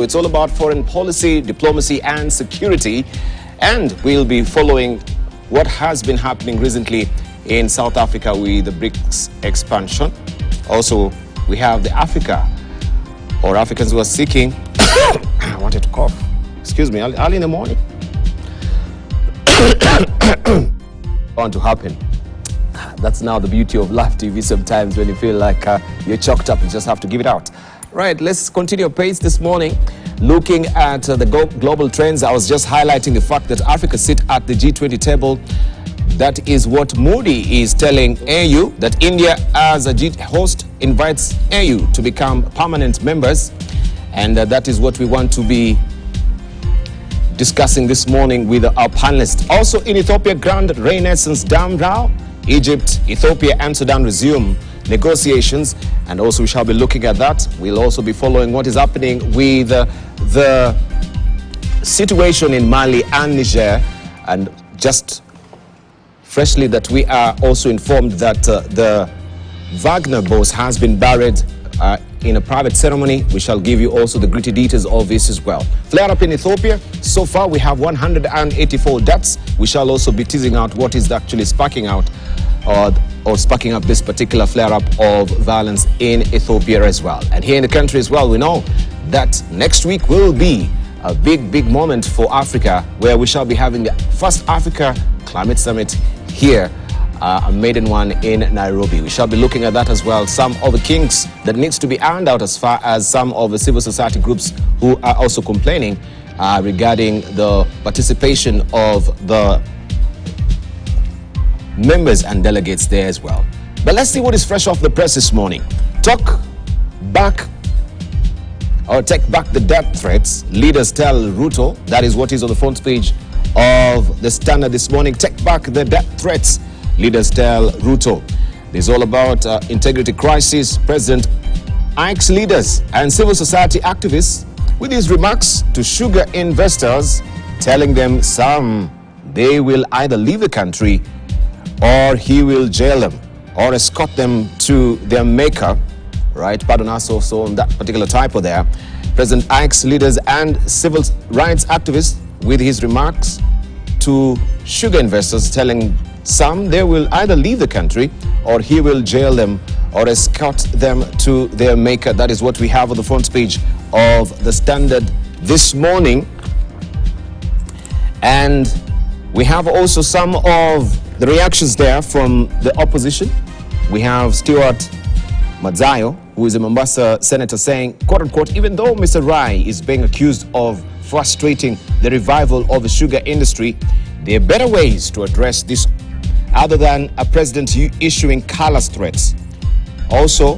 It's all about foreign policy, diplomacy and security, and we'll be following what has been happening recently in South Africa with the BRICS expansion. Also, we have the Africans who are seeking I wanted to cough. Excuse me, early in the morning. Bound to happen. That's now the beauty of live TV sometimes. When you feel like you're choked up, you just have to give it out. Right, let's continue our pace this morning. Looking at the global trends, I was just highlighting the fact that Africa sit at the G20 table. That is what Moody is telling AU, that India as a host invites AU to become permanent members. And that is what we want to be discussing this morning with our panelists. Also in Ethiopia, Grand Renaissance Dam row. Egypt, Ethiopia and Sudan resume negotiations, and also we shall be looking at that. We'll also be following what is happening with the situation in Mali and Niger, and just freshly that we are also informed that the Wagner boss has been buried in a private ceremony. We shall give you also the gritty details of this as well. Flare up in Ethiopia. So far we have 184 deaths. We shall also be teasing out what is actually sparking out or sparking up this particular flare-up of violence in Ethiopia as well. And here in the country as well, we know that next week will be a big moment for Africa, where we shall be having the first Africa Climate Summit here, a maiden one in Nairobi. We shall be looking at that as well. Some of the kinks that needs to be ironed out, as far as some of the civil society groups who are also complaining regarding the participation of the members and delegates there as well. But let's see what is fresh off the press this morning. Take back the death threats, leaders tell Ruto. That is what is on the front page of the Standard this morning. Take back the death threats, leaders tell Ruto. This is all about integrity crisis. President Ike's leaders and civil society activists with his remarks to sugar investors, telling them they will either leave the country or he will jail them or escort them to their maker. Right, pardon us also on that particular typo there. President Ike's leaders and civil rights activists with his remarks to sugar investors, telling some they will either leave the country or he will jail them or escort them to their maker. That is what we have on the front page of the Standard this morning. And we have also some of the reactions there from the opposition. We have Stuart Madzayo, who is a Mombasa senator, saying, quote unquote, even though Mr. Rai is being accused of frustrating the revival of the sugar industry, there are better ways to address this other than a president issuing callous threats. Also,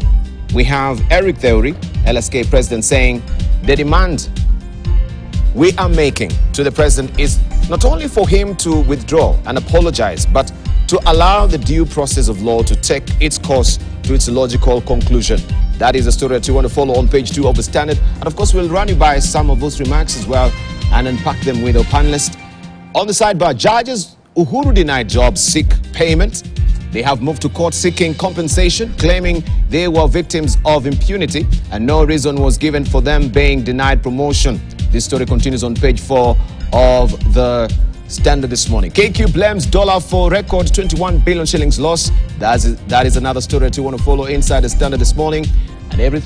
we have Eric Theory, LSK president, saying the demand we are making to the president is not only for him to withdraw and apologize, but to allow the due process of law to take its course to its logical conclusion. That is a story that you want to follow on page 2 of the Standard. And of course, we'll run you by some of those remarks as well and unpack them with our panelists. On the sidebar, judges Uhuru denied jobs seek payment. They have moved to court seeking compensation, claiming they were victims of impunity and no reason was given for them being denied promotion. This story continues on page 4 of the Standard this morning. KQ blames dollar for record 21 billion shillings loss. That is another story that you want to follow inside the Standard this morning. And every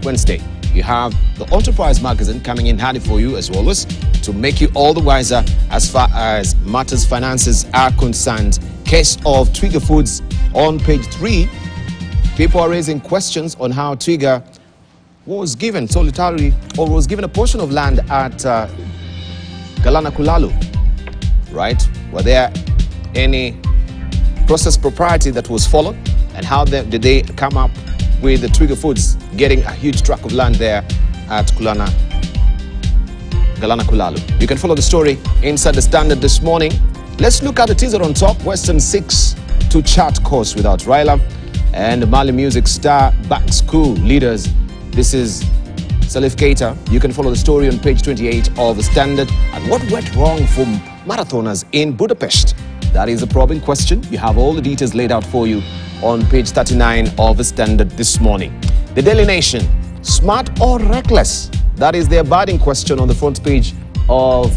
Wednesday, you have the Enterprise magazine coming in handy for you as always to make you all the wiser as far as matters finances are concerned. Case of Twiga Foods on page 3. People are raising questions on how Twiga was given a portion of land at Galana Kulalu. Right? Were there any process propriety that was followed? And how did they come up with the Twiga Foods getting a huge tract of land there at Galana Kulalu? You can follow the story inside the Standard this morning. Let's look at the teaser on top. Western 6 to chart course without Raila. And Mali music star back school leaders. This is Salif Keita. You can follow the story on page 28 of the Standard. And what went wrong for marathoners in Budapest? That is a probing question. You have all the details laid out for you on page 39 of the Standard this morning. The Daily Nation, smart or reckless? That is the abiding question on the front page of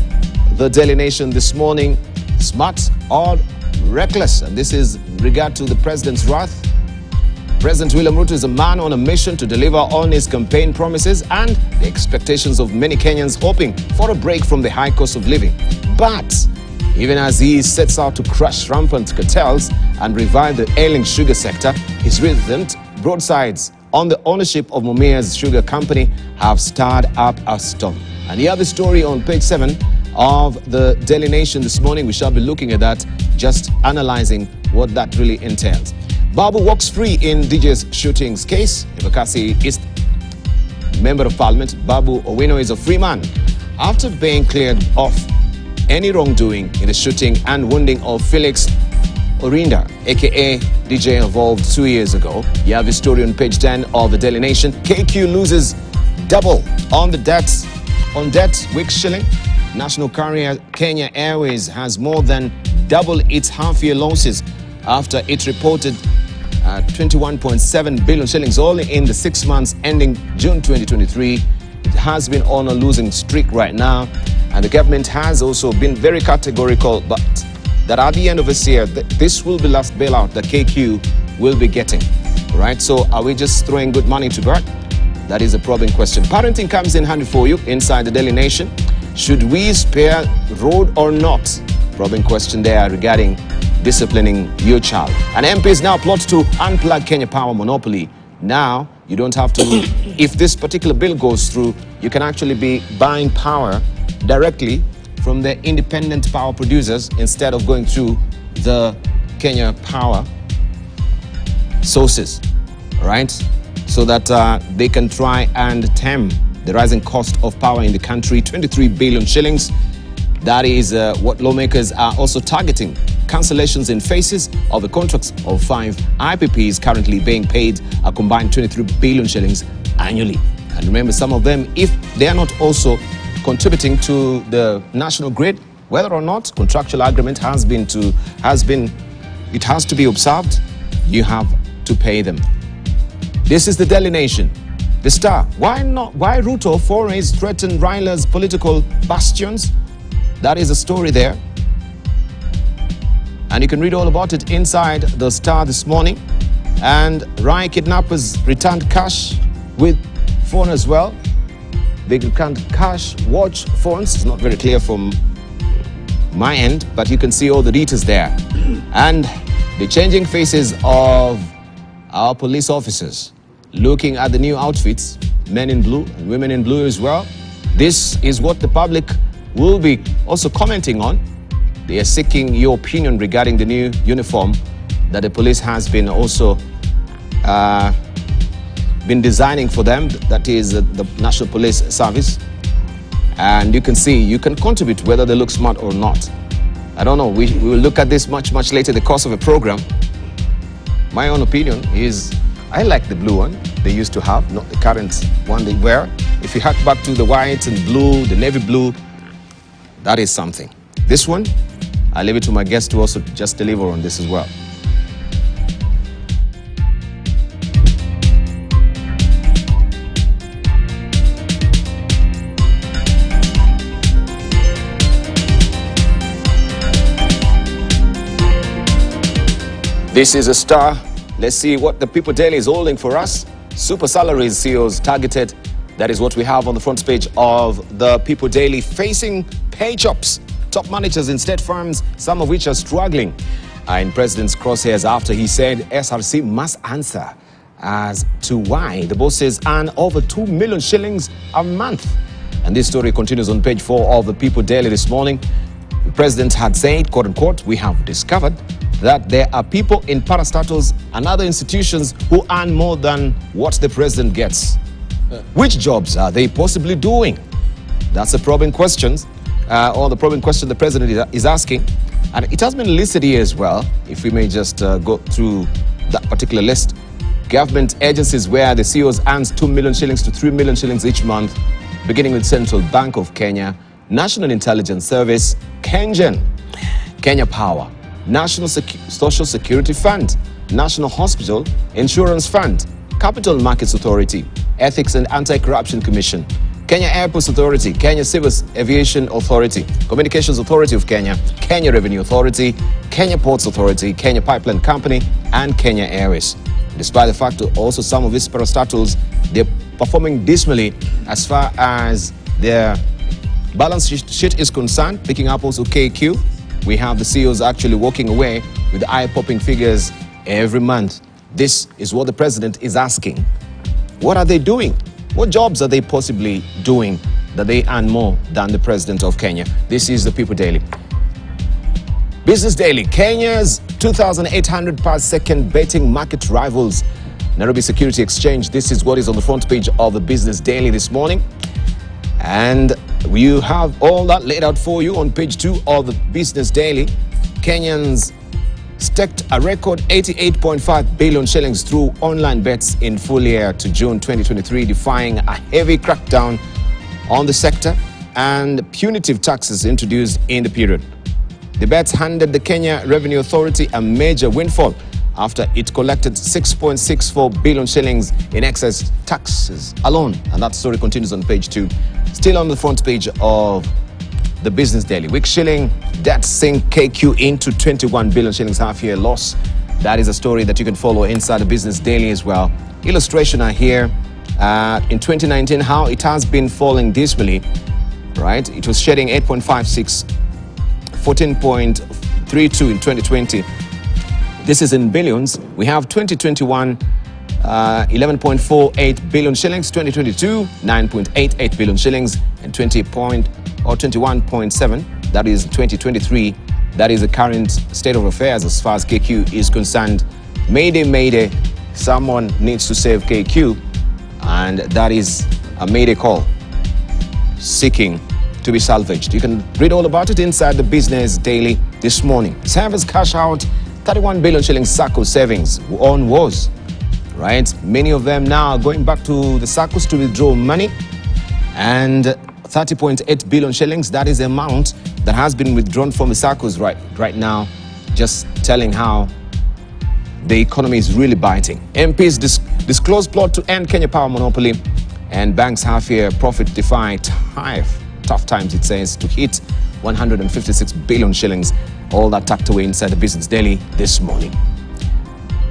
the Daily Nation this morning. Smart or reckless? And this is regard to the president's wrath. President William Ruto is a man on a mission to deliver on his campaign promises and the expectations of many Kenyans hoping for a break from the high cost of living. But even as he sets out to crush rampant cartels and revive the ailing sugar sector, his recent broadsides on the ownership of Mumia's sugar company have stirred up a storm. And here the story on page 7 of the Daily Nation this morning. We shall be looking at that, just analyzing what that really entails. Babu walks free in DJ's shootings case. Embakasi East Member of Parliament Babu Owino is a free man after being cleared of any wrongdoing in the shooting and wounding of Felix Orinda, aka DJ, involved 2 years ago. You have the story on page 10 of the Daily Nation. KQ loses double on debt week shilling. National carrier Kenya Airways has more than double its half-year losses after it reported 21.7 billion shillings only in the 6 months ending June 2023. It has been on a losing streak right now, and the government has also been very categorical, but that at the end of this year, this will be last bailout that KQ will be getting. Right? So are we just throwing good money to bird? That is a probing question. Parenting comes in handy for you inside the Daily Nation. Should we spare road or not? Probing question there regarding disciplining your child. And MPs now plot to unplug Kenya Power monopoly. Now, you don't have to, if this particular bill goes through, you can actually be buying power directly from the independent power producers instead of going through the Kenya Power sources, right? So that they can try and tame the rising cost of power in the country. 23 billion shillings. That is what lawmakers are also targeting. Cancellations in phases of the contracts of 5 IPPs currently being paid a combined 23 billion shillings annually. And remember, some of them, if they are not also contributing to the national grid, whether or not contractual agreement has to be observed, you have to pay them. This is the Daily Nation. The Star. Why Ruto forays threaten Raila's political bastions? That is a story there. And you can read all about it inside the Star this morning. And Rai kidnappers returned cash with phone as well. They returned cash, watch, phones. It's not very clear from my end, but you can see all the details there. And the changing faces of our police officers, looking at the new outfits, men in blue and women in blue as well. This is what the public will be also commenting on. They are seeking your opinion regarding the new uniform that the police has been also been designing for them. That is the National Police Service. And you can see, you can contribute whether they look smart or not. I don't know, we will look at this much later in the course of a program. My own opinion is, I like the blue one they used to have, not the current one they wear. If you hack back to the white and blue, the navy blue, that is something. This one, I'll leave it to my guests to also just deliver on this as well. This is a Star. Let's see what the People Daily is holding for us. Super salaries CEOs targeted. That is what we have on the front page of the People Daily. Facing pay chops. Top managers in state firms, some of which are struggling, are in President's crosshairs after he said SRC must answer as to why the bosses earn over 2 million shillings a month. And this story continues on page 4 of the People Daily this morning. The President had said, quote unquote, we have discovered that there are people in parastatals and other institutions who earn more than what the President gets. Which jobs are they possibly doing? That's a probing question, or the probing question the President is asking. And it has been listed here as well, if we may just go through that particular list. Government agencies where the CEOs earns 2 million shillings to 3 million shillings each month, beginning with Central Bank of Kenya, National Intelligence Service, KenGen, Kenya Power, National Social Security Fund, National Hospital Insurance Fund, Capital Markets Authority, Ethics and Anti-Corruption Commission, Kenya Airports Authority, Kenya Civil Aviation Authority, Communications Authority of Kenya, Kenya Revenue Authority, Kenya Ports Authority, Kenya Pipeline Company, and Kenya Airways. Despite the fact that also some of these parastatals, they're performing dismally as far as their balance sheet is concerned, picking up also KQ. We have the CEOs actually walking away with eye-popping figures every month. This is what the president is asking. What are they doing? What jobs are they possibly doing that they earn more than the president of Kenya? This is the People Daily. Business Daily, Kenya's 2,800 per second betting market rivals Nairobi Security Exchange. This is what is on the front page of the Business Daily this morning. And we have all that laid out for you on page 2 of the Business Daily. Kenyans staked a record 88.5 billion shillings through online bets in full year to June 2023, defying a heavy crackdown on the sector and punitive taxes introduced in the period. The bets handed the Kenya Revenue Authority a major windfall after it collected 6.64 billion shillings in excess taxes alone. And that story continues on page 2. Still on the front page of the Business Daily. Weak shilling debt sink KQ into 21 billion shillings half-year loss. That is a story that you can follow inside the Business Daily as well. Illustration are here. In 2019, how it has been falling dismally, right? It was shedding 8.56, 14.32 in 2020. This is in billions. We have 2021, 11.48 billion shillings, 2022, 9.88 billion shillings, and 21.7, that is 2023. That is the current state of affairs as far as KQ is concerned. Mayday, mayday, someone needs to save KQ, and that is a mayday call seeking to be salvaged. You can read all about it inside the Business Daily this morning. Savers cash out 31 billion shillings SACCO savings on wars, right? Many of them now going back to the SACCOs to withdraw money, and 30.8 billion shillings, that is the amount that has been withdrawn from the SACCOs right now, just telling how the economy is really biting. MPs disclose plot to end Kenya power monopoly, and banks half-year profit defy tough times, it says, to hit 156 billion shillings. All that tucked away inside the Business Daily this morning.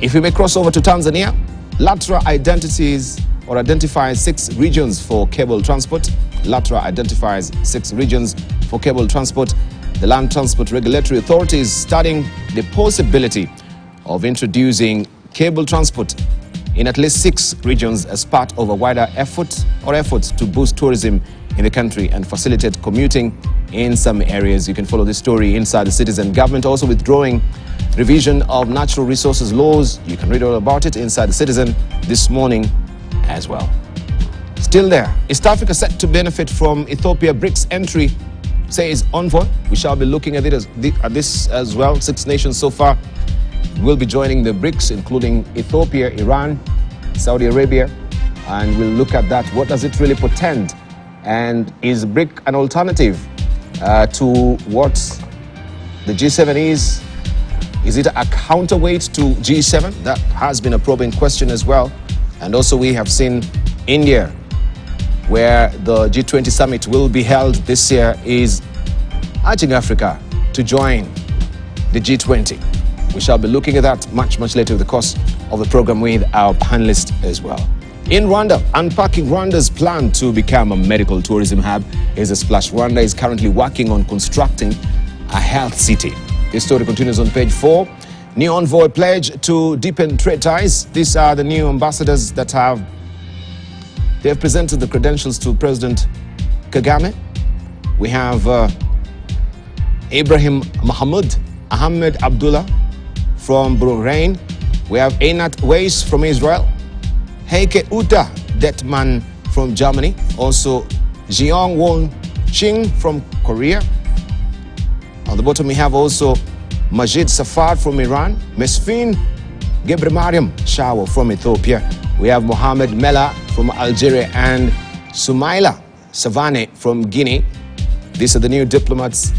If we may cross over to Tanzania, LATRA identifies 6 regions for cable transport. LATRA identifies 6 regions for cable transport. The Land Transport Regulatory Authority is studying the possibility of introducing cable transport in at least 6 regions as part of a wider efforts to boost tourism in the country and facilitate commuting in some areas. You can follow this story inside the Citizen. Government also withdrawing revision of natural resources laws. You can read all about it inside the Citizen this morning as well. Still there, East Africa set to benefit from Ethiopia BRICS entry, says Envoy. We shall be looking at this as well. 6 nations so far will be joining the BRICS, including Ethiopia, Iran, Saudi Arabia, and we'll look at that. What does it really portend? And is BRIC an alternative to what the G7 is? Is it a counterweight to G7? That has been a probing question as well. And also we have seen India, where the G20 summit will be held this year, is urging Africa to join the G20. We shall be looking at that much later in the course of the program with our panelists as well. In Rwanda, unpacking Rwanda's plan to become a medical tourism hub is a splash. Rwanda is currently working on constructing a health city. This story continues on page 4. New envoy pledge to deepen trade ties. These are the new ambassadors that they have presented the credentials to President Kagame. We have Ibrahim Mahmoud Ahmed Abdullah from Bahrain. We have Einat Weiss from Israel. Heike Uta Detman from Germany. Also Jiong Won Ching from Korea. On the bottom we have also Majid Safar from Iran. Mesfin Gebремariam Shawo from Ethiopia. We have Mohamed Mela from Algeria and Sumaila Savane from Guinea. These are the new diplomats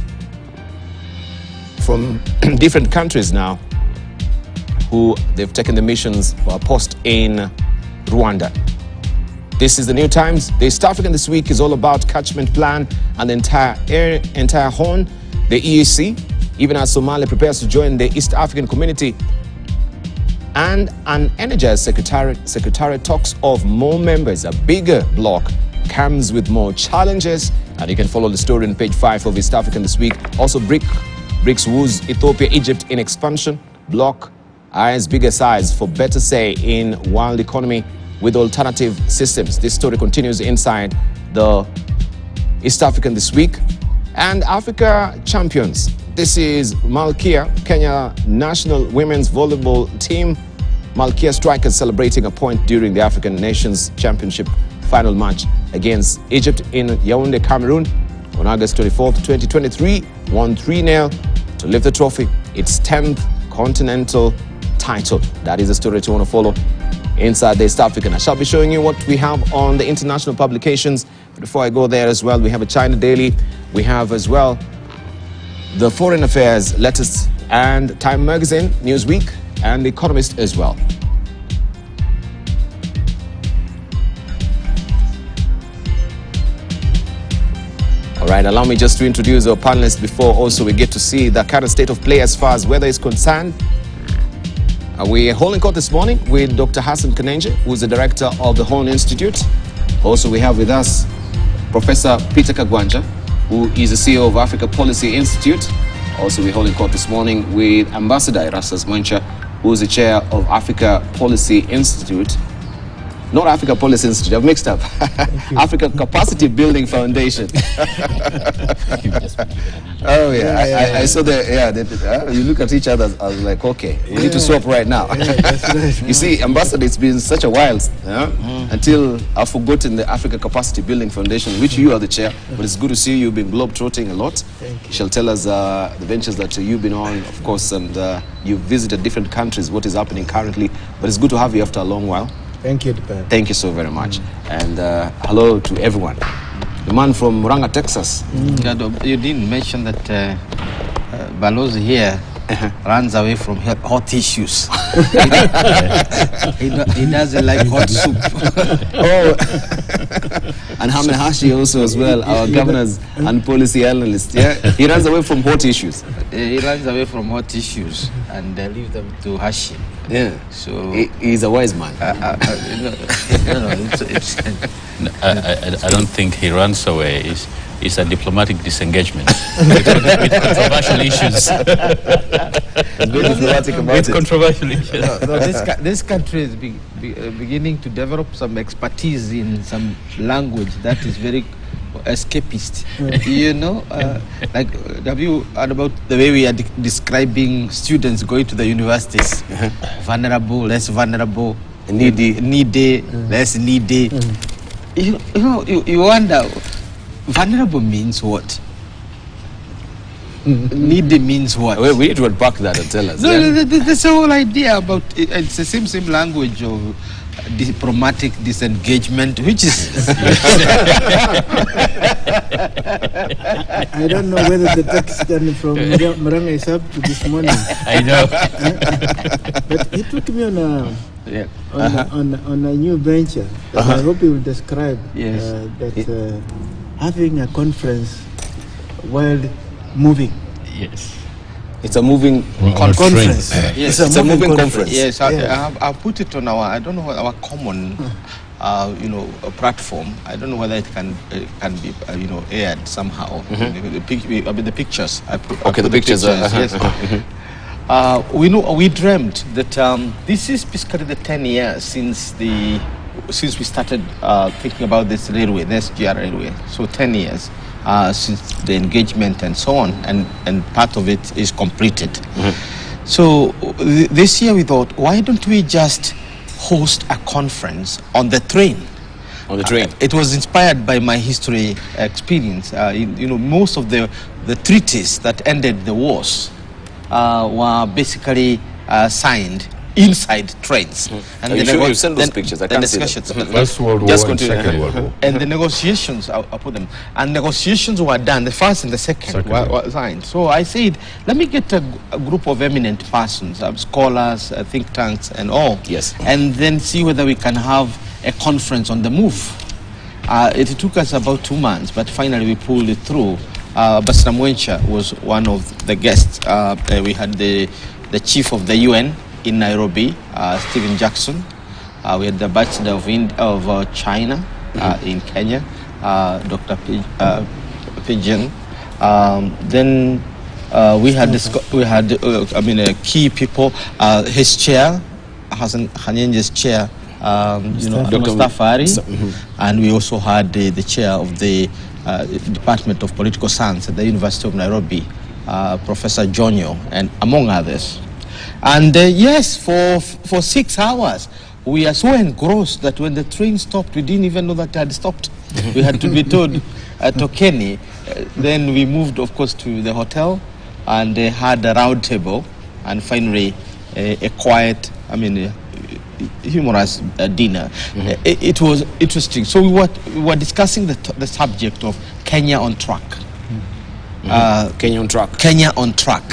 from different countries now who they've taken the missions for a post in Rwanda. This is the New Times. The East African this week is all about catchment plan and the entire Horn, the EAC, even as Somalia prepares to join the East African community. And an energized secretariat talks of more members. A bigger bloc comes with more challenges. And you can follow the story on page 5 of East African this week. Also, BRICS woos Ethiopia, Egypt in expansion. Bloc eyes bigger size for better say in world economy with alternative systems. This story continues inside the East African this week. And Africa champions. This is Malkia, Kenya national women's volleyball team. Malkia strikers celebrating a point during the African Nations Championship final match against Egypt in Yaoundé, Cameroon on August 24th, 2023. Won 3-0 to lift the trophy, its 10th continental title. That is the story you want to follow inside the East African. I shall be showing you what we have on the international publications. But before I go there as well, we have a China Daily. We have as well the Foreign Affairs letters and Time Magazine, Newsweek, and The Economist as well. All right, allow me just to introduce our panelists before also we get to see the current state of play as far as weather is concerned. We're holding court this morning with Dr. Hassan Kanenje, who's the director of the Horn Institute. Also, we have with us Professor Peter Kagwanja, who is the CEO of Africa Policy Institute. Also, we're holding court this morning with Ambassador Erastus Mwencha, who is the chair of Africa Policy Institute. Not Africa Policy Institute, I've mixed up. Africa Capacity Building Foundation. Oh yeah, I saw that. You look at each other, I was like, okay, we need to swap right now. You see, Ambassador, it's been such a while until I've forgotten the Africa Capacity Building Foundation, which you are the chair, but it's good to see you. You've been globe-trotting a lot. You shall tell us the ventures that you've been on, of course, and you've visited different countries, what is happening currently, but it's good to have you after a long while. Thank you, Depend. Thank you so very much. And hello to everyone. The man from Muranga, Texas. You didn't mention that Balozi here runs away from hot issues. he doesn't like hot soup. And Hamed Hashi also as well, our governors and policy analyst. Yeah, he runs away from hot issues. He runs away from hot issues and leave them to Hashi. Yeah, so he's a wise man. I don't think he runs away. It's a diplomatic disengagement with controversial issues. Very diplomatic about with controversial issues. This country is beginning to develop some expertise in some language that is very escapist. You know, like have you heard about the way we are describing students going to the universities? Vulnerable, less vulnerable, needy, less needy. You wonder, vulnerable means what? Needy means what? We need to unpack that and tell us. No, that's the whole idea about it's the same language of diplomatic disengagement, which is I don't know whether the text from Muranga is up to this morning. I know. But he took me on a new venture that I hope you will describe. Yes. That having a conference while moving. Yes. It's a moving conference. Yes, it's a moving conference. Yes, I'll put it on our, I don't know, our common, platform. I don't know whether it can be, aired somehow. The pictures. The pictures. Yes. We dreamt that this is basically the 10 years since we started thinking about this railway, the SGR railway. So 10 years. Since the engagement and so on, and part of it is completed. So this year we thought, why don't we just host a conference on the train? On the train. It was inspired by my history experience. Most of the treaties that ended the wars were basically signed inside trains. And you sure you send those pictures? I can't see them. First World War and Second World War. And the negotiations, I'll put them, and negotiations were done, the first and the second were signed. So I said, let me get a group of eminent persons, scholars, think tanks and all, yes, and then see whether we can have a conference on the move. It took us about 2 months, but finally we pulled it through. Basra Mwencha was one of the guests. We had the chief of the UN in Nairobi, Stephen Jackson. We had the ambassador of China in Kenya, Dr. Pigeon. Then we had key people. His chair, Hassan Khanyenje's chair, Dr. Mustafa, and we also had the chair of the Department of Political Science at the University of Nairobi, Professor Jonyo, and among others. And yes, for 6 hours, we are so engrossed that when the train stopped, we didn't even know that it had stopped. We had to be told Tokeni. Then we moved, of course, to the hotel and had a round table, and finally a quiet, humorous dinner. It was interesting. So we were discussing the subject of Kenya on track. Kenya on track. Kenya on track.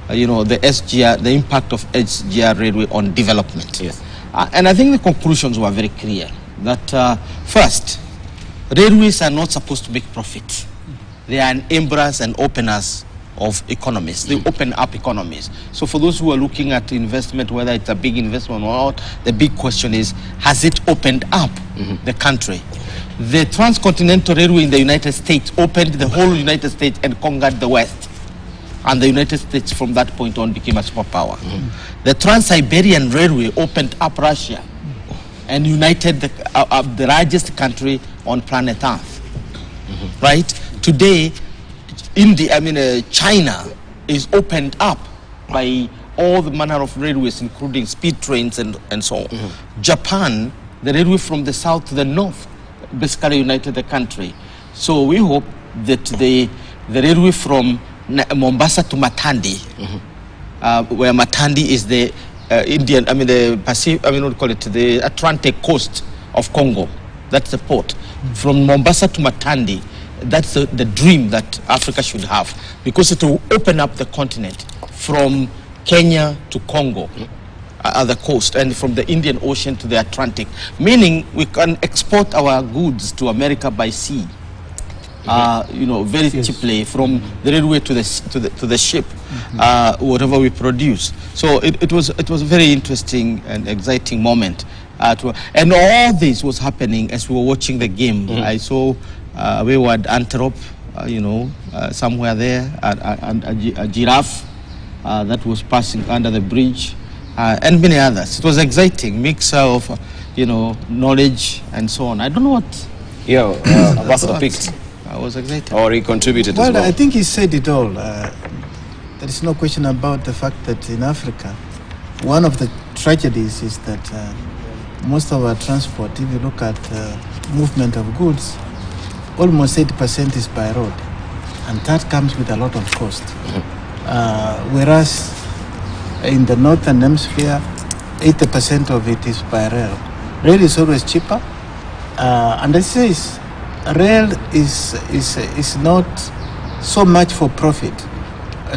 The SGR, the impact of SGR railway on development. Yes. And I think the conclusions were very clear. That first, railways are not supposed to make profit. They are enablers and openers of economies. They open up economies. So for those who are looking at investment, whether it's a big investment or not, the big question is, has it opened up the country? The transcontinental railway in the United States opened the whole United States and conquered the West. And the United States from that point on became a superpower. The Trans-Siberian Railway opened up Russia and united the largest country on planet Earth. Right? Today, China is opened up by all the manner of railways, including speed trains and so on. Japan, the railway from the south to the north, basically united the country. So we hope that the railway from Mombasa to Matandi, where Matandi is the the Atlantic coast of Congo. That's the port. From Mombasa to Matandi, that's the dream that Africa should have, because it will open up the continent from Kenya to Congo, at the coast, and from the Indian Ocean to the Atlantic, meaning we can export our goods to America by sea. Very cheaply from the railway to the ship, whatever we produce. So it was a very interesting and exciting moment. And all this was happening as we were watching the game. I saw we were at Antwerp, somewhere there, and a giraffe that was passing under the bridge, and many others. It was exciting, mix of knowledge and so on. I don't know what. Yeah, Ambassador picked. I was excited. Or he contributed as well. I think he said it all. There is no question about the fact that in Africa, one of the tragedies is that most of our transport, if you look at movement of goods, almost 80% is by road. And that comes with a lot of cost. Whereas in the northern hemisphere, 80% of it is by rail. Rail is always cheaper. And it says, rail is not so much for profit.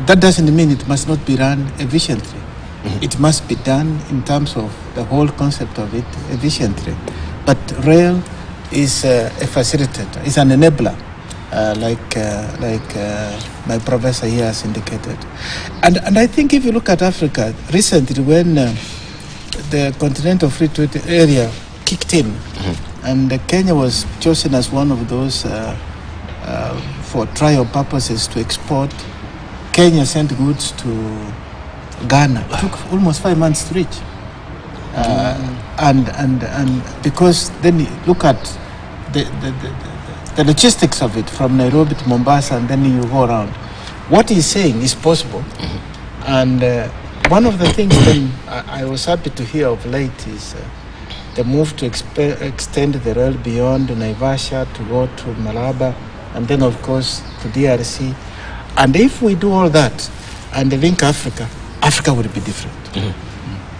That doesn't mean it must not be run efficiently. It must be done in terms of the whole concept of it efficiently. But rail is a facilitator, is an enabler, like my professor here has indicated. And I think if you look at Africa, recently when the Continental Free Trade Area kicked in, and Kenya was chosen as one of those for trial purposes to export. Kenya sent goods to Ghana. It took almost 5 months to reach. And because then you look at the logistics of it from Nairobi to Mombasa, and then you go around. What he's saying is possible. And one of the things then I was happy to hear of late is the move to extend the rail beyond Naivasha to go to Malaba, and then of course to DRC. And if we do all that and link Africa, Africa will be different.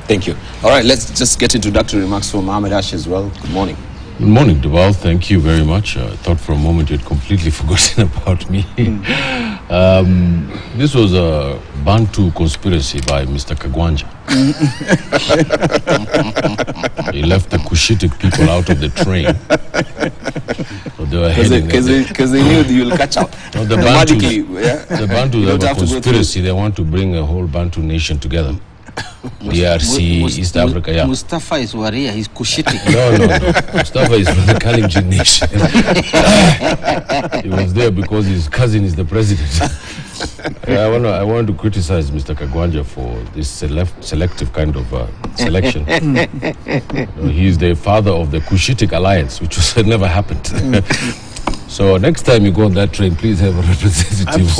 Thank you. All right, let's just get introductory remarks from Mohammed Ash as well. Good morning. Good morning, Dubal. Thank you very much. I thought for a moment you'd completely forgotten about me. This was a Bantu conspiracy by Mr. Kagwanja. He left the Cushitic people out of the train. So they were Because they knew you'll catch up. No, the Bantus have a conspiracy. They want to bring a whole Bantu nation together. DRC, East Africa, yeah. Mustafa is Waria, he's Cushitic. No. Mustafa is from the Kalenjin nation. He was there because his cousin is the president. I want to criticize Mr. Kagwanja for this selective kind of selection. He is the father of the Cushitic alliance, which never happened. So next time you go on that train, please have a representative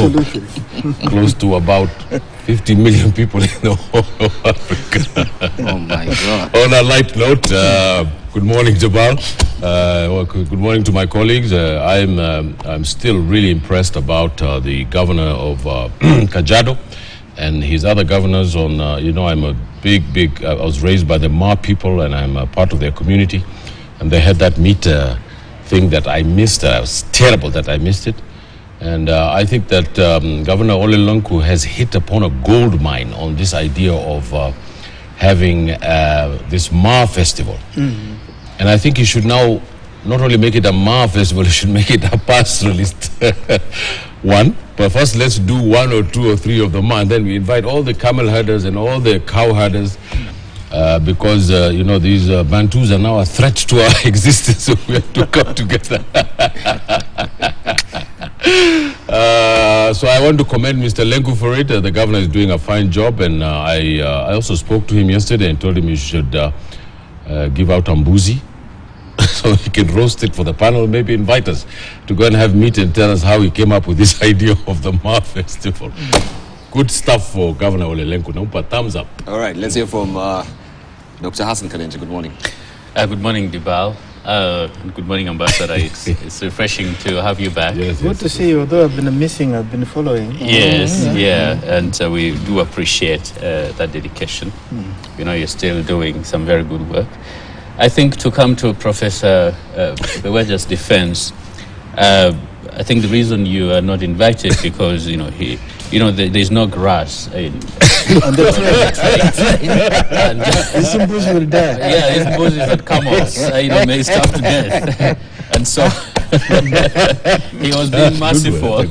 of close to about 50 million people in the whole of Africa. Oh my God. On a light note, good morning, Jabal. Good morning to my colleagues. I'm still really impressed about the governor of Kajiado and his other governors on, I'm a big, I was raised by the Ma people and I'm a part of their community. And they had that meat thing that I missed. It was terrible that I missed it. And I think that Governor Ole Lunku has hit upon a gold mine on this idea of having this Ma festival. And I think he should now not only make it a Ma festival, he should make it a pastoralist one. But first, let's do 1 or 2 or 3 of the Ma, and then we invite all the camel herders and all the cow herders. Because, these Bantus are now a threat to our existence, so we have to come together. So I want to commend Mr. Lenku for it. The governor is doing a fine job, and I also spoke to him yesterday and told him he should give out ambuzi so he can roast it for the panel, maybe invite us to go and have meat and tell us how he came up with this idea of the Ma Festival. Good stuff for Governor Ole Lenku. Nampa thumbs up. All right, let's hear from Dr. Hassan Kalenji. Good morning. Good morning, Dibal. Good morning, Ambassador. It's refreshing to have you back. Yes, good to see you. Although I've been missing, I've been following. Yes, and we do appreciate that dedication. You're still doing some very good work. I think to come to Professor Beweja's defense, I think the reason you are not invited because there's no grass in On the train. These bulls will die. Yeah, these bulls that camels, may starve to death. And so he was being merciful. I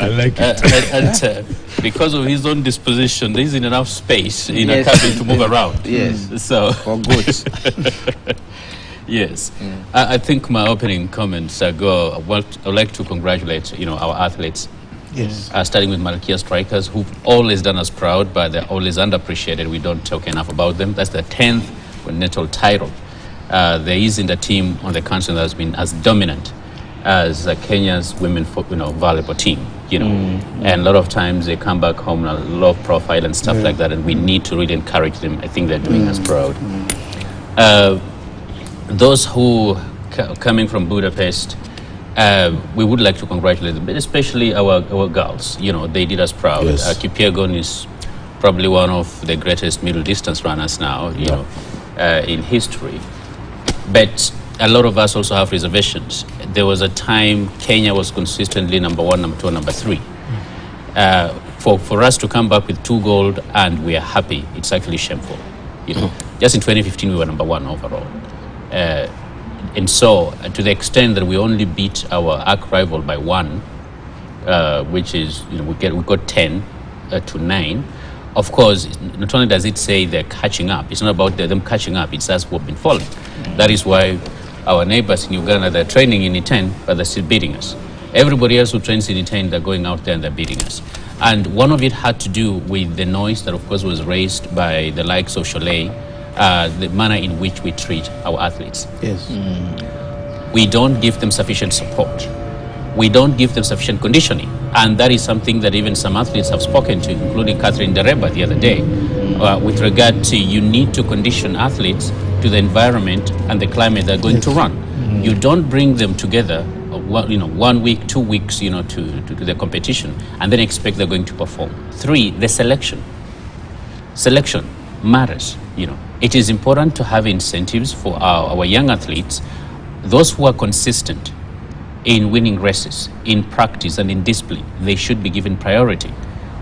like it. And because of his own disposition, there isn't enough space in a cabin to move around. Yes. So for goods. Yes. I think my opening comments go, well, I'd like to congratulate, our athletes. Yes. Starting with Malkia strikers, who've always done us proud, but they're always underappreciated. We don't talk enough about them. That's the 10th continental title. There isn't a team on the continent that's been as dominant as Kenya's women, volleyball team. And a lot of times they come back home on a low profile and stuff like that, and we need to really encourage them. I think they're doing us proud. Those who coming from Budapest, we would like to congratulate them, but especially our girls. They did us proud. Yes. Kipyegon is probably one of the greatest middle distance runners now, in history. But a lot of us also have reservations. There was a time Kenya was consistently number 1, number 2, and number 3. For us to come back with 2 gold and we are happy, it's actually shameful. Just in 2015 we were number 1 overall. And so, to the extent that we only beat our arch rival by 1, which is, we got 10 to 9. Of course, not only does it say they're catching up, it's not about them catching up, it's us who've been falling. That is why our neighbors in Uganda, they're training in E10, but they're still beating us. Everybody else who trains in E10, they're going out there and they're beating us. And one of it had to do with the noise that, of course, was raised by the likes of Cholet, the manner in which we treat our athletes. Yes. We don't give them sufficient support. We don't give them sufficient conditioning. And that is something that even some athletes have spoken to, including Catherine Dereba the other day, with regard to you need to condition athletes to the environment and the climate they're going to run. You don't bring them together 1 week, 2 weeks, to the competition, and then expect they're going to perform. 3, the selection. Selection matters. It is important to have incentives for our young athletes, those who are consistent in winning races, in practice and in discipline. They should be given priority.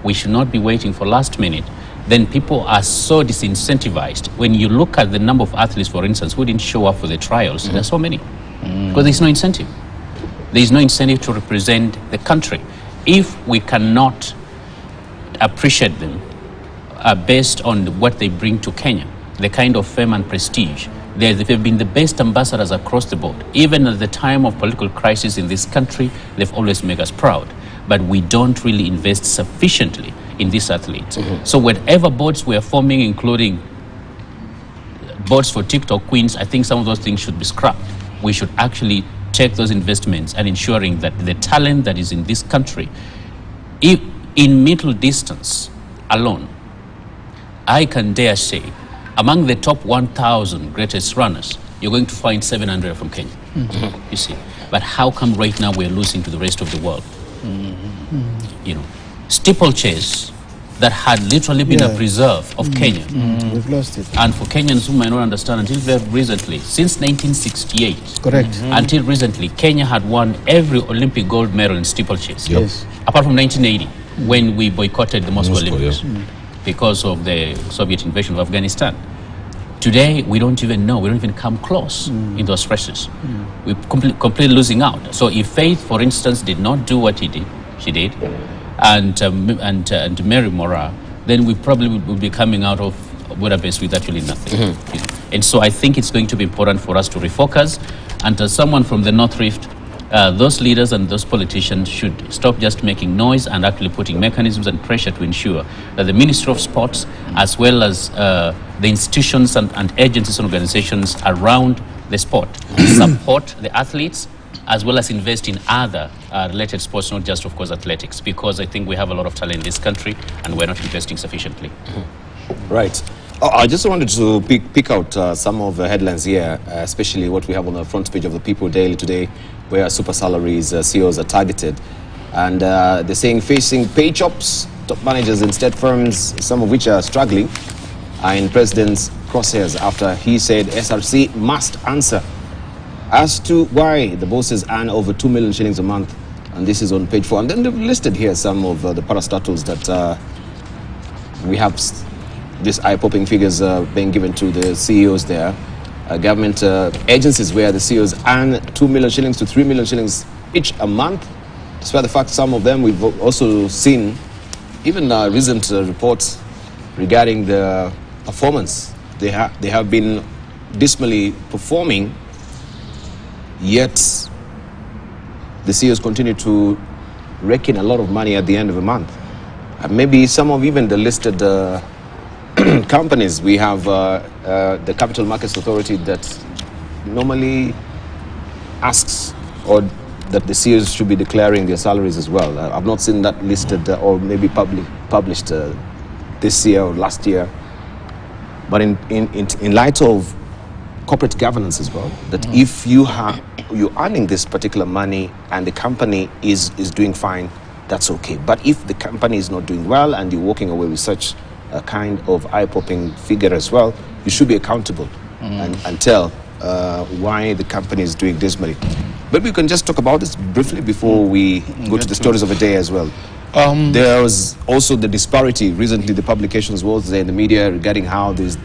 We should not be waiting for last minute. Then people are so disincentivized. When you look at the number of athletes, for instance, who didn't show up for the trials, there's so many. Because there's no incentive. There's no incentive to represent the country. If we cannot appreciate them based on what they bring to Kenya, the kind of fame and prestige, they've been the best ambassadors across the board. Even at the time of political crisis in this country, they've always made us proud. But we don't really invest sufficiently in these athletes. So whatever boards we are forming, including boards for TikTok queens, I think some of those things should be scrapped. We should actually take those investments and ensuring that the talent that is in this country, if in middle distance alone, I can dare say, among the top 1,000 greatest runners, you're going to find 700 from Kenya. You see. But how come right now we're losing to the rest of the world? Steeplechase that had literally been a preserve of Kenya. We've lost it. And for Kenyans who might not understand, until very recently, since 1968, Correct. until recently, Kenya had won every Olympic gold medal in steeplechase. Yes. Apart from 1980, when we boycotted the Moscow Olympics because of the Soviet invasion of Afghanistan. Today, we don't even know. We don't even come close in those races. We're completely losing out. So if Faith, for instance, did not do what she did, and Mary Mora, then we probably would be coming out of Budapest with actually nothing. And so I think it's going to be important for us to refocus. And as someone from the North Rift, those leaders and those politicians should stop just making noise and actually putting mechanisms and pressure to ensure that the Ministry of Sports, as well as the institutions and agencies and organizations around the sport, support the athletes, as well as invest in other related sports, not just, of course, athletics, because I think we have a lot of talent in this country and we're not investing sufficiently. Right. I just wanted to pick out some of the headlines here, especially what we have on the front page of the People Daily today, where super salaries CEOs are targeted. And they're saying facing pay chops, top managers in state firms, some of which are struggling, are in President's crosshairs after he said SRC must answer as to why the bosses earn over 2 million shillings a month. And this is on page 4. And then they've listed here some of the parastatals that we have these eye-popping figures being given to the CEOs there. Government agencies where the CEOs earn 2 million shillings to 3 million shillings each a month. Despite the fact some of them we've also seen, even recent reports regarding the performance. They have been dismally performing, yet the CEOs continue to rake in a lot of money at the end of the month. Maybe some of even the listed companies. We have the Capital Markets Authority that normally asks or that the CEOs should be declaring their salaries as well. I've not seen that listed or maybe published this year or last year. But in light of corporate governance as well, that if you're earning this particular money and the company is doing fine, that's okay. But if the company is not doing well and you're walking away with such a kind of eye-popping figure as well, you should be accountable and tell why the company is doing dismally. But we can just talk about this briefly before we go to the stories of the day as well. There was also the disparity. Recently, the publications was there in the media regarding how there's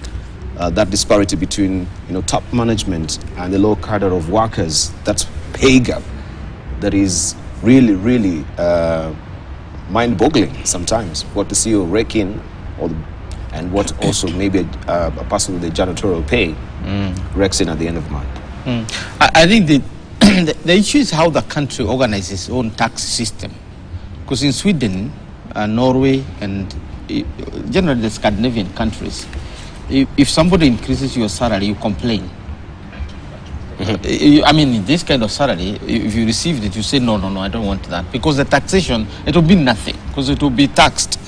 that disparity between top management and the low cadre of workers. That's pay gap that is really, really mind-boggling sometimes. What the CEO rake in, and what also maybe a person with the janitorial pay rakes in at the end of the month. I think the issue is how the country organizes its own tax system. Because in Sweden, Norway, and generally the Scandinavian countries, if somebody increases your salary, you complain. I mean, this kind of salary, if you received it, you say, no, I don't want that. Because the taxation, it will be nothing. Because it will be taxed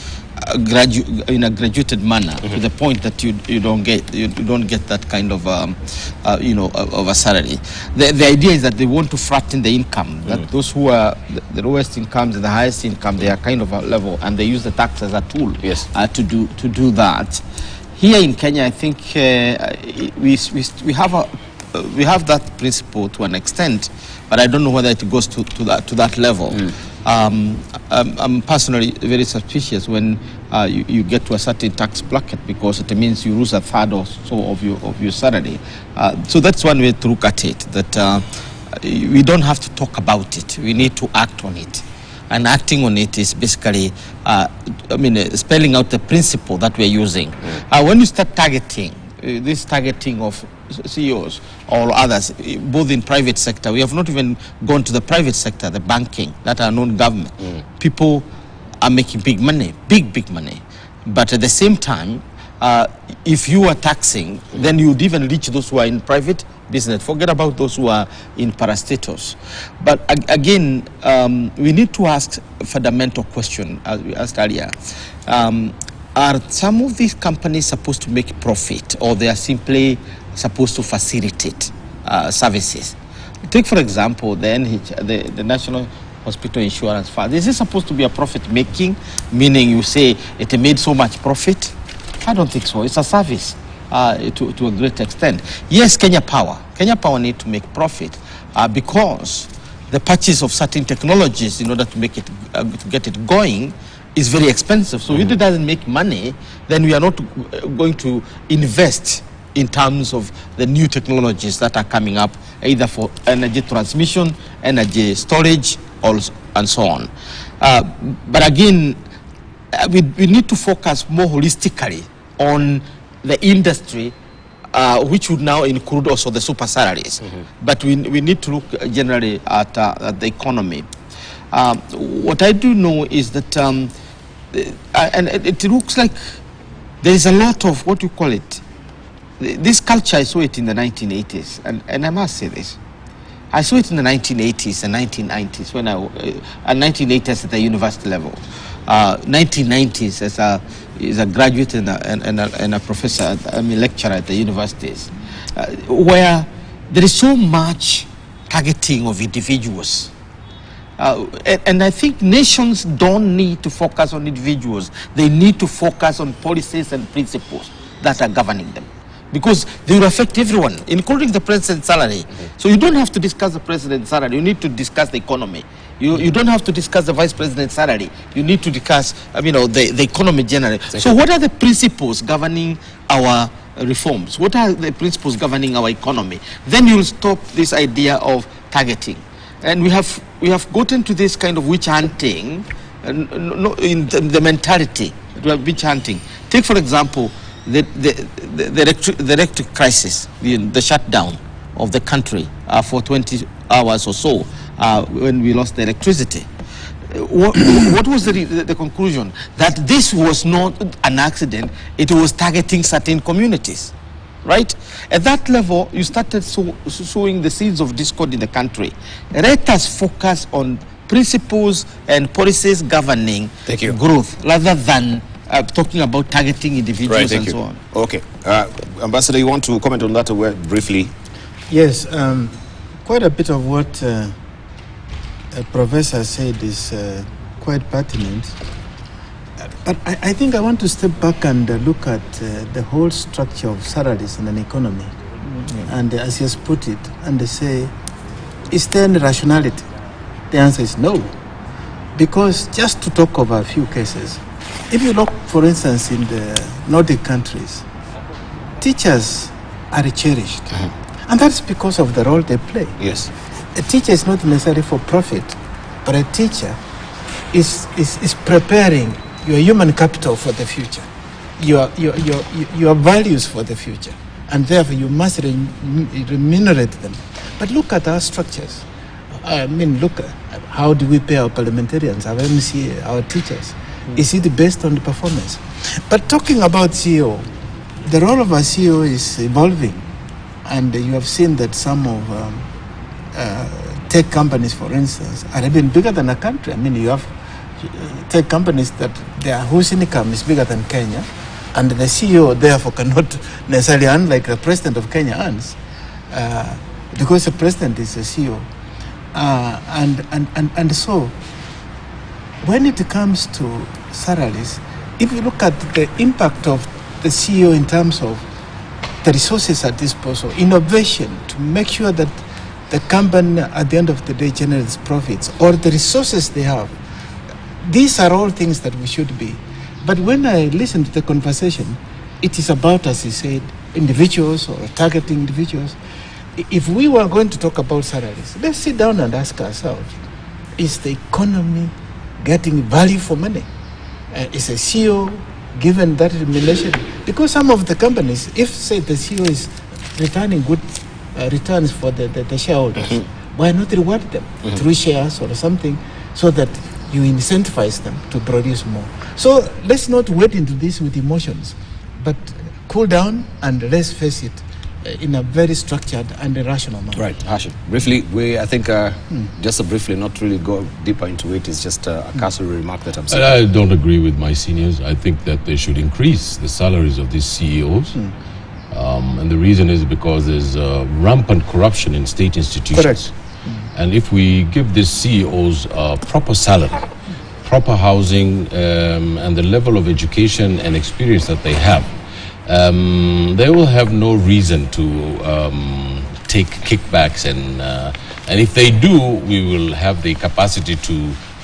in a graduated manner to the point that you don't get that kind of of a salary. The idea is that they want to flatten the income, that those who are the lowest incomes and the highest income, they are kind of a level, and they use the tax as a tool to do that. Here in Kenya, I think we have that principle to an extent, but I don't know whether it goes to that level. I'm personally very suspicious when you get to a certain tax bracket, because it means you lose a third or so of your salary. So that's one way to look at it, that we don't have to talk about it. We need to act on it. And acting on it is basically, spelling out the principle that we're using. When you start targeting, this targeting of CEOs or others, both in private sector, we have not even gone to the private sector, the banking, that are non-government. People are making big money, big money. But at the same time, if you are taxing, then you would even reach those who are in private business. Forget about those who are in parastatals. But again, we need to ask a fundamental question, as we asked earlier. Are some of these companies supposed to make profit, or they are simply supposed to facilitate services? Take, for example, the National Hospital Insurance Fund. Is it supposed to be a profit-making, meaning you say it made so much profit? I don't think so. It's a service to a great extent. Yes, Kenya Power need to make profit because the purchase of certain technologies in order to make it to get it going is very expensive. So if it doesn't make money, then we are not going to invest in terms of the new technologies that are coming up, either for energy transmission, energy storage, and so on. But again, we need to focus more holistically on the industry, which would now include also the super salaries. But we need to look generally at the economy. What I do know is that, and it looks like there is a lot of, what you call it, this culture. I saw it in the 1980s, and I must say this. I saw it in the 1980s and 1990s, when 1980s at the university level, 1990s as a graduate and a professor, lecturer at the universities, where there is so much targeting of individuals. And I think nations don't need to focus on individuals. They need to focus on policies and principles that are governing them, because they will affect everyone, including the president's salary. So you don't have to discuss the president's salary. You need to discuss the economy. You don't have to discuss the vice president's salary. You need to discuss, the economy generally. So what are the principles governing our reforms? What are the principles governing our economy? Then you'll stop this idea of targeting. And we have gotten to this kind of witch hunting, in the mentality of witch hunting. Take, for example, the electric crisis, the shutdown of the country for 20 hours or so when we lost the electricity. What was the conclusion? That this was not an accident, it was targeting certain communities, right? At that level, you started sowing the seeds of discord in the country. Let us focus on principles and policies governing growth, rather than talking about targeting individuals and so on. Okay. Ambassador, you want to comment on that briefly? Yes. Quite a bit of what Professor said is quite pertinent. But I think I want to step back and look at the whole structure of salaries in an economy. And as he has put it, and they say, is there any rationality? The answer is no. Because just to talk of a few cases, if you look, for instance, in the Nordic countries, teachers are cherished. And that's because of the role they play. Yes. A teacher is not necessarily for profit, but a teacher is preparing your human capital for the future, your values for the future, and therefore you must remunerate them. But look at our structures. Look at how do we pay our parliamentarians, our MCA, our teachers? Is it based on the performance? But talking about CEO, the role of a CEO is evolving, and you have seen that some of tech companies, for instance, are even bigger than a country. You have take companies whose income is bigger than Kenya, and the CEO therefore cannot necessarily earn like the president of Kenya earns, because the president is the CEO. And so, when it comes to salaries, if you look at the impact of the CEO in terms of the resources at disposal, innovation to make sure that the company at the end of the day generates profits, or the resources they have, these are all things that we should be. But when I listen to the conversation, it is about, as he said, individuals or targeting individuals. If we were going to talk about salaries, let's sit down and ask ourselves, is the economy getting value for money? Is a CEO given that remuneration? Because some of the companies, if say the CEO is returning good returns for the shareholders, why not reward them through shares or something, so that you incentivize them to produce more? So let's not wade into this with emotions, but cool down and let's face it in a very structured and rational manner. Right, Hashim. Briefly, I think, just to briefly, not really go deeper into it, it's just a cursory remark that I'm saying. I don't agree with my seniors. I think that they should increase the salaries of these CEOs. And the reason is because there's rampant corruption in state institutions. Correct. And if we give these CEOs proper salary, proper housing, and the level of education and experience that they have, they will have no reason to take kickbacks, and if they do, we will have the capacity to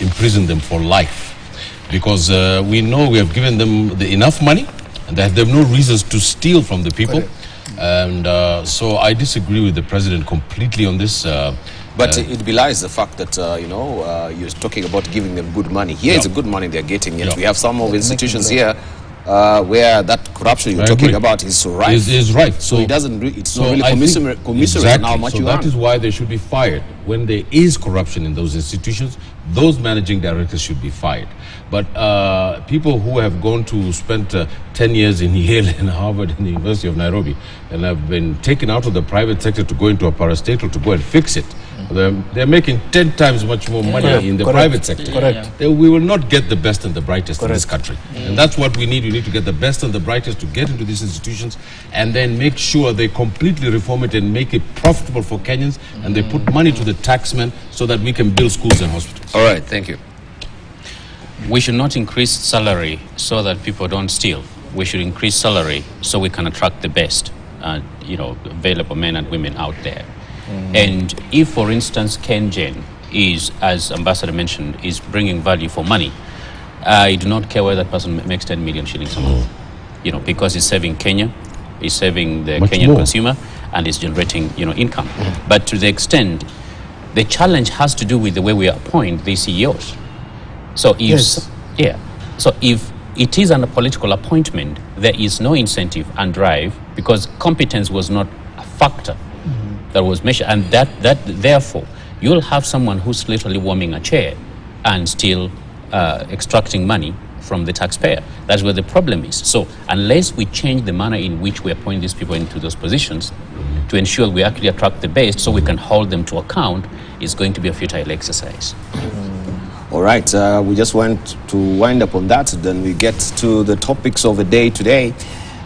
imprison them for life, because we know we have given them enough money and that they have no reasons to steal from the people. And so I disagree with the president completely on this. But it belies the fact that, you're talking about giving them good money. Here it's a good money they're getting, yet we have some of institutions here where that corruption you're talking about is so right. Is right. So it doesn't. It's not really commiserate on how much you earn. That is why they should be fired. When there is corruption in those institutions, those managing directors should be fired. But people who have gone to spend 10 years in Yale and Harvard and the University of Nairobi and have been taken out of the private sector to go into a parastatal to go and fix it, they're making 10 times much more money in the private sector. We will not get the best and the brightest in this country. And that's what we need. We need to get the best and the brightest to get into these institutions, and then make sure they completely reform it and make it profitable for Kenyans, and they put money to the taxmen so that we can build schools and hospitals. All right, thank you. We should not increase salary so that people don't steal. We should increase salary so we can attract the best, available men and women out there. And if, for instance, KenGen is, as Ambassador mentioned, is bringing value for money, I do not care whether that person makes 10 million shillings a month, because it's serving Kenya, it's serving the Kenyan consumer, and it's generating, income. But to the extent, the challenge has to do with the way we appoint these CEOs. So if it is a political appointment, there is no incentive and drive, because competence was not a factor that was measured, and that therefore you'll have someone who's literally warming a chair and still extracting money from the taxpayer. That's where the problem is. So unless we change the manner in which we appoint these people into those positions to ensure we actually attract the best so we can hold them to account, it's going to be a futile exercise. All right, we just want to wind up on that, then we get to the topics of the day today.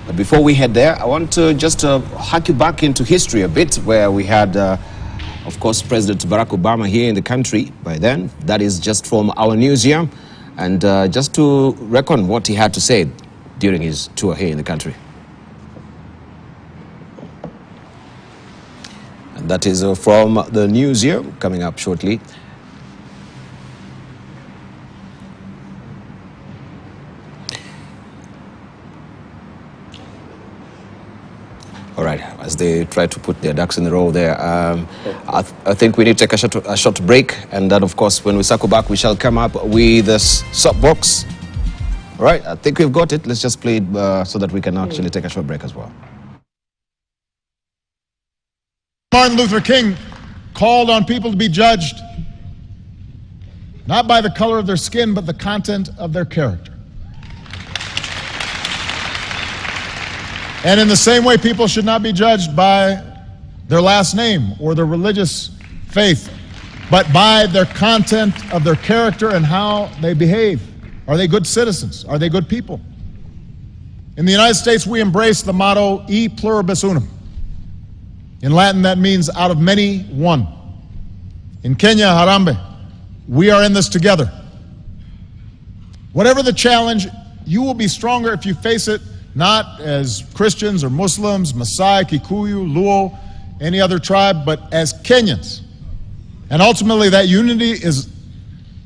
But before we head there, I want to just hark you back into history a bit, where we had, of course, President Barack Obama here in the country by then. That is just from our newsroom, and just to reckon what he had to say during his tour here in the country. And that is from the newsroom, coming up shortly. All right, as they try to put their ducks in a row there, I think we need to take a short break, and then, of course, when we circle back, we shall come up with the sub box. All right, I think we've got it. Let's just play it so that we can actually take a short break as well. Martin Luther King called on people to be judged not by the color of their skin, but the content of their character. And in the same way, people should not be judged by their last name or their religious faith, but by their content of their character and how they behave. Are they good citizens? Are they good people? In the United States, we embrace the motto, e pluribus unum. In Latin, that means out of many, one. In Kenya, Harambee, we are in this together. Whatever the challenge, you will be stronger if you face it not as Christians or Muslims, Maasai, Kikuyu, Luo, any other tribe, but as Kenyans. And ultimately, that unity is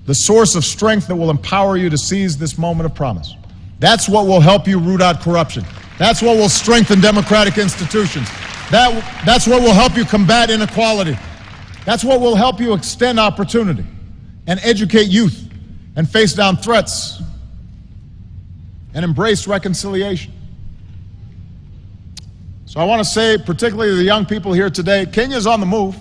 the source of strength that will empower you to seize this moment of promise. That's what will help you root out corruption. That's what will strengthen democratic institutions. That's what will help you combat inequality. That's what will help you extend opportunity and educate youth and face down threats and embrace reconciliation. So I want to say, particularly to the young people here today, Kenya is on the move.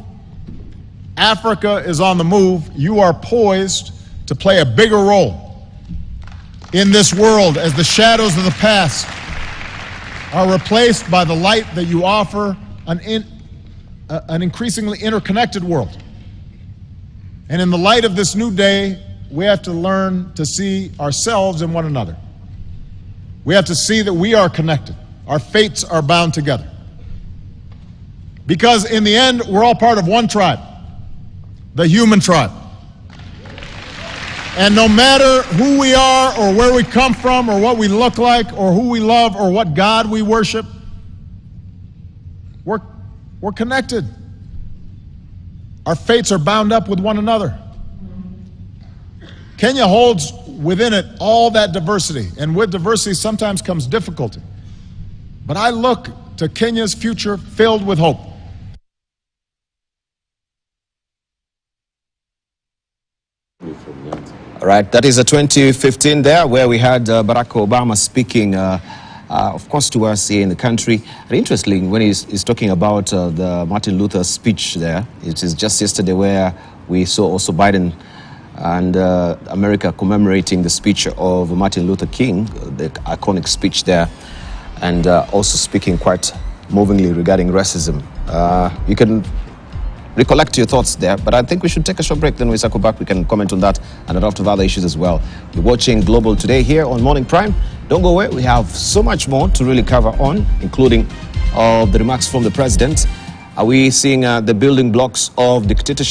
Africa is on the move. You are poised to play a bigger role in this world as the shadows of the past are replaced by the light that you offer an increasingly interconnected world. And in the light of this new day, we have to learn to see ourselves and one another. We have to see that we are connected. Our fates are bound together. Because in the end, we're all part of one tribe, the human tribe. And no matter who we are or where we come from or what we look like or who we love or what God we worship, we're connected. Our fates are bound up with one another. Kenya holds within it all that diversity, and with diversity sometimes comes difficulty. But I look to Kenya's future filled with hope. All right, that is a 2015 there, where we had Barack Obama speaking, of course, to us here in the country. And interestingly, when he's talking about the Martin Luther speech there, it is just yesterday where we saw also Biden and America commemorating the speech of Martin Luther King, the iconic speech there, and also speaking quite movingly regarding racism. You can recollect your thoughts there, but I think we should take a short break, then we circle back, we can comment on that and a lot of other issues as well. You're watching Global Today here on Morning Prime. Don't go away, we have so much more to really cover on, including the remarks from the president. Are we seeing the building blocks of dictatorship?